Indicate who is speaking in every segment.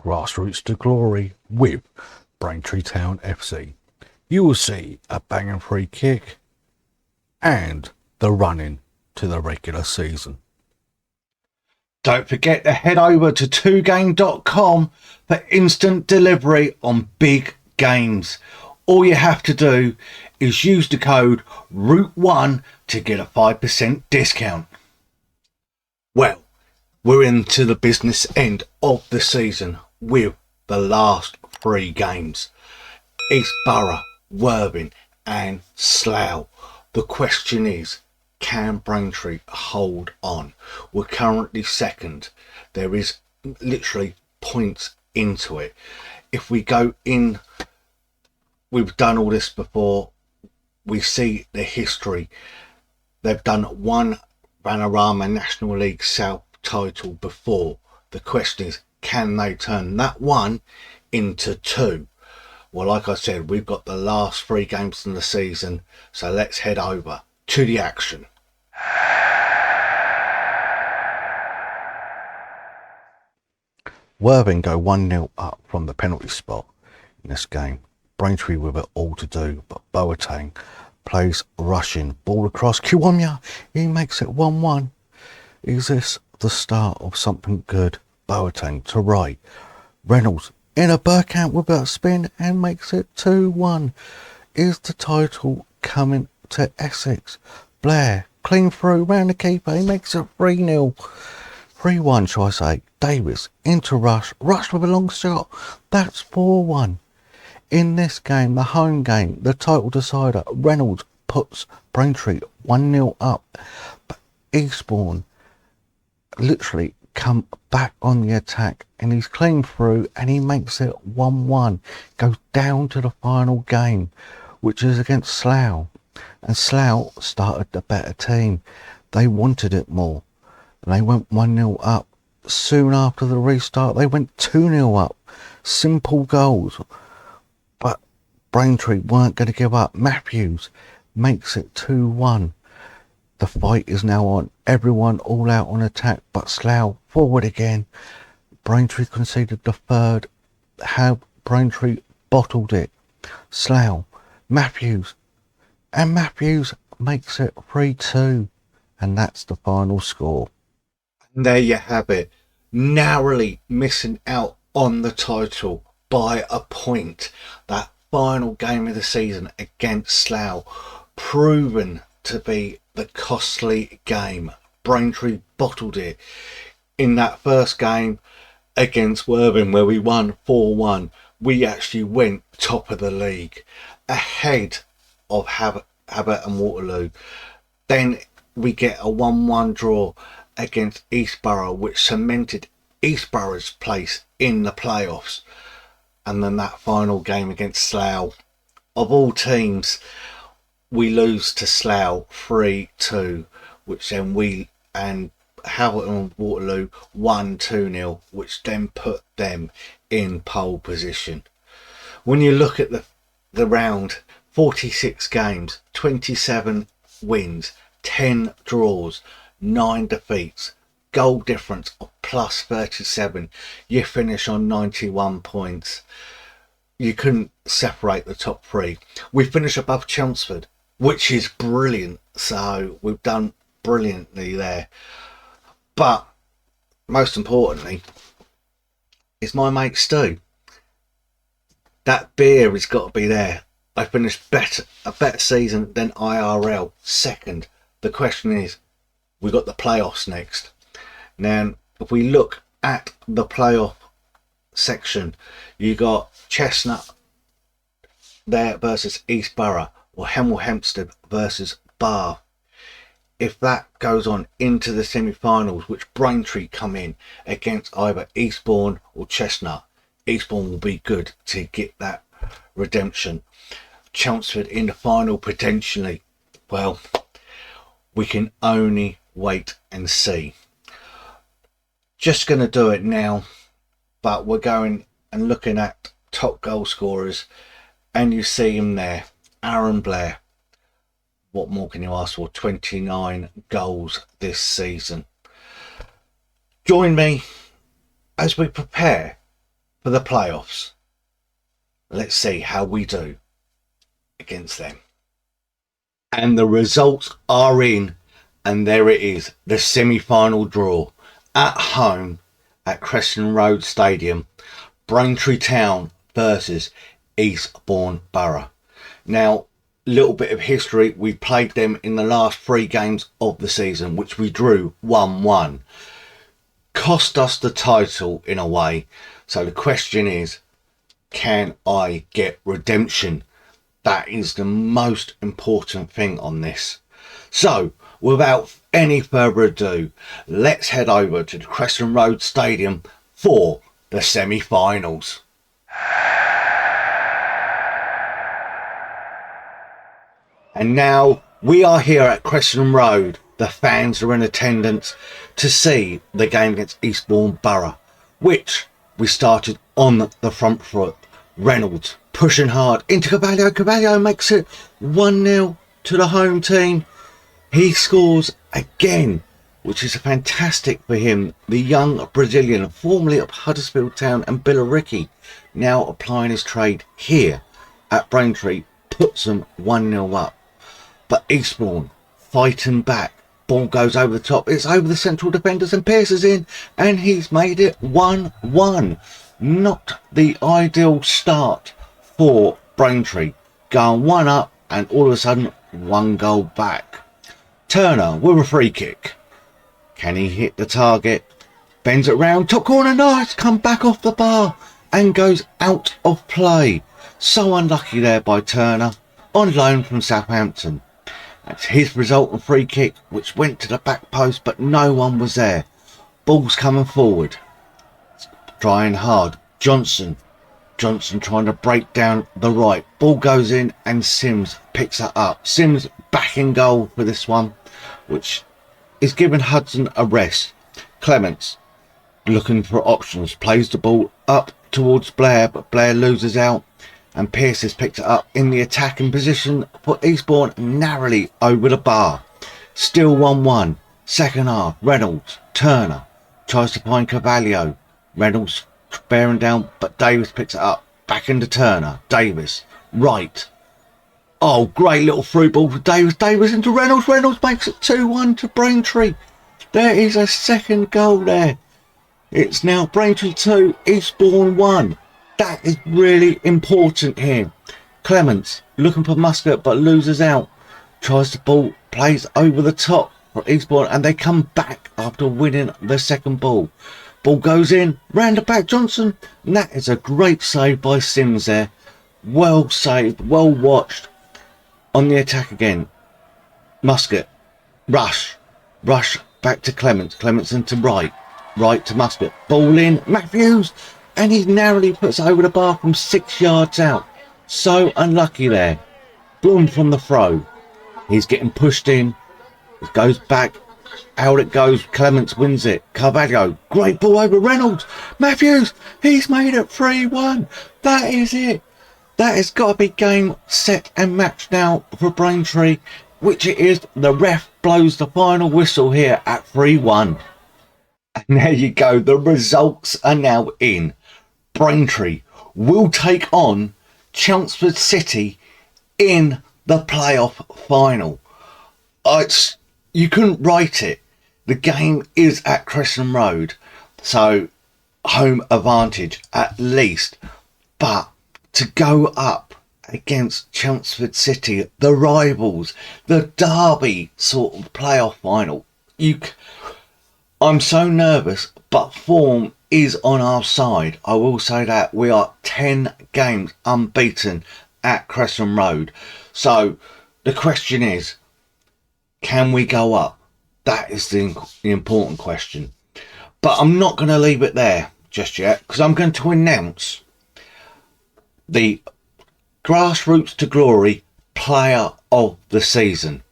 Speaker 1: Grassroots to Glory with Braintree Town FC. You will see a banging free kick and the run-in to the regular season.
Speaker 2: Don't forget to head over to 2game.com for instant delivery on big games. All you have to do is use the code ROOT1 to get a 5% discount. Well, we're into the business end of the season with the last 3 games. East Borough, Worthing and Slough. The question is, can Braintree hold on? We're currently second. There is literally points into it. If we go in, we've done all this before. We see the history. They've done one Panorama National League South title before. The question is, can they turn that one into 2? Well, like I said, we've got the last 3 games in the season, so let's head over to the action.
Speaker 1: Worthing go 1-0 up from the penalty spot in this game. Braintree with it all to do, but Boateng plays rushing, ball across, Kiwamya, he makes it 1-1. Is this the start of something good? Boateng to right, Reynolds in a Burkamp with a spin and makes it 2-1. Is the title coming to Essex? Blair, clean through, round the keeper, he makes it 3-0. 3-1, shall I say. Davis into Rush with a long shot, that's 4-1. In this game, the home game, the title decider, Reynolds puts Braintree 1-0 up. But Eastbourne literally come back on the attack and he's clean through and he makes it 1-1. Goes down to the final game, which is against Slough. And Slough started the better team. They wanted it more. And they went 1-0 up. Soon after the restart, they went 2-0 up. Simple goals. But Braintree weren't going to give up. Matthews makes it 2-1. The fight is now on. Everyone all out on attack, but Slough forward again. Braintree conceded the third. How Braintree bottled it. Slough, Matthews, and Matthews makes it 3-2. And that's the final score.
Speaker 2: And there you have it. Narrowly missing out on the title by a point. That final game of the season against Slough proven to be the costly game. Braintree bottled it in that first game against Worthing where we won 4-1. We actually went top of the league ahead of Habit and Waterloo. Then we get a 1-1 draw against East Borough, which cemented East Borough's place in the playoffs. And then that final game against Slough, of all teams, we lose to Slough 3-2, which then we and Howard and Waterloo won 2-0, which then put them in pole position. When you look at the round, 46 games, 27 wins, 10 draws, 9 defeats, goal difference of plus 37. You finish on 91 points. You couldn't separate the top 3. We finish above Chelmsford, which is brilliant. So we've done brilliantly there. But most importantly, is my mate Stu. That beer has got to be there. I finished a better season than IRL, second. The question is, we got the playoffs next. Now, if we look at the playoff section, you got Chestnut there versus East Borough, or Hemel Hempstead versus Bath. If that goes on into the semi-finals, which Braintree come in against either Eastbourne or Chestnut, Eastbourne will be good to get that redemption. Chelmsford in the final potentially. Well, we can only wait and see. Just going to do it now, but we're going and looking at top goal scorers, and you see him there, Aaron Blair. What more can you ask for? 29 goals this season. Join me as we prepare for the playoffs. Let's see how we do against them. And the results are in, and there it is, the semi-final draw at home at Crescent Road Stadium, Braintree Town versus Eastbourne Borough. Now, little bit of history, we played them in the last 3 games of the season, which we drew 1-1. Cost us the title in a way. So the question is, can I get redemption? That is the most important thing on this. So, without any further ado, let's head over to the Crescent Road Stadium for the semi-finals. And now we are here at Crescent Road. The fans are in attendance to see the game against Eastbourne Borough, which we started on the front foot. Reynolds pushing hard into Cavallo. Cavallo makes it 1-0 to the home team. He scores again, which is fantastic for him. The young Brazilian, formerly of Huddersfield Town and Billericay, now applying his trade here at Braintree, puts them 1-0 up. But Eastbourne fighting back. Ball goes over the top. It's over the central defenders and Pearce is in, and he's made it 1-1. Not the ideal start for Braintree. Going 1 up and all of a sudden 1 goal back. Turner with a free kick. Can he hit the target? Bends it round. Top corner. Nice. Come back off the bar and goes out of play. So unlucky there by Turner. On loan from Southampton. That's his resultant free kick, which went to the back post, but no one was there. Ball's coming forward. Trying hard. Johnson trying to break down the right. Ball goes in and Sims picks it up. Sims back in goal for this one, which is giving Hudson a rest. Clements looking for options. Plays the ball up towards Blair, but Blair loses out. And Pearce has picked it up in the attacking position for Eastbourne, narrowly over the bar. Still 1-1. Second half. Reynolds, Turner tries to find Cavallo. Reynolds bearing down, but Davis picks it up. Back into Turner. Davis, right. Oh, great little through ball for Davis. Davis into Reynolds. Reynolds makes it 2-1 to Braintree. There is a second goal there. It's now Braintree 2, Eastbourne 1. That is really important here. Clements looking for Muscat but loses out. Tries the ball, plays over the top for Eastbourne, and they come back after winning the second ball. Ball goes in, round the back Johnson, and that is a great save by Sims there. Well saved, well watched. On the attack again. Muscat, rush back to Clements. Clements into right to Muscat. Ball in, Matthews. And he narrowly puts it over the bar from 6 yards out. So unlucky there. Bloom from the throw. He's getting pushed in. It goes back. Out it goes. Clements wins it. Carvalho. Great ball over Reynolds. Matthews. He's made it 3-1. That is it. That has got to be game, set and match now for Braintree. Which it is. The ref blows the final whistle here at 3-1. And there you go. The results are now in. Braintree will take on Chelmsford City in the playoff final. You couldn't write it. The game is at Crescent Road, so home advantage at least. But to go up against Chelmsford City, the rivals, the derby sort of playoff final, I'm so nervous, but form is on our side. I will say that we are 10 games unbeaten at Crescent Road. So the question is, can we go up? That is the important question. But I'm not going to leave it there just yet, because I'm going to announce the GrassRoots to Glory Player of the Season.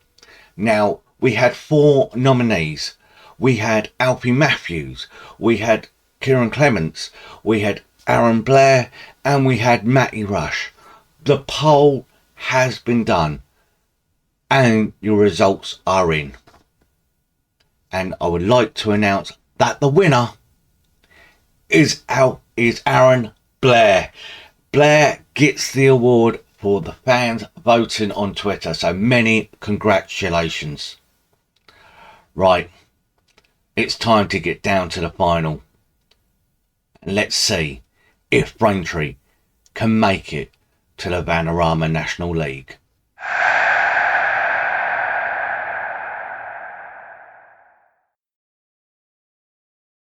Speaker 2: Now, we had 4 nominees. We had Alfie Matthews, we had Kieran Clements, we had Aaron Blair, and we had Matty Rush. The poll has been done and your results are in. And I would like to announce that the winner is Aaron Blair. Blair gets the award for the fans voting on Twitter, so many congratulations. Right, it's time to get down to the final. Let's see if Braintree can make it to the Vanarama National League.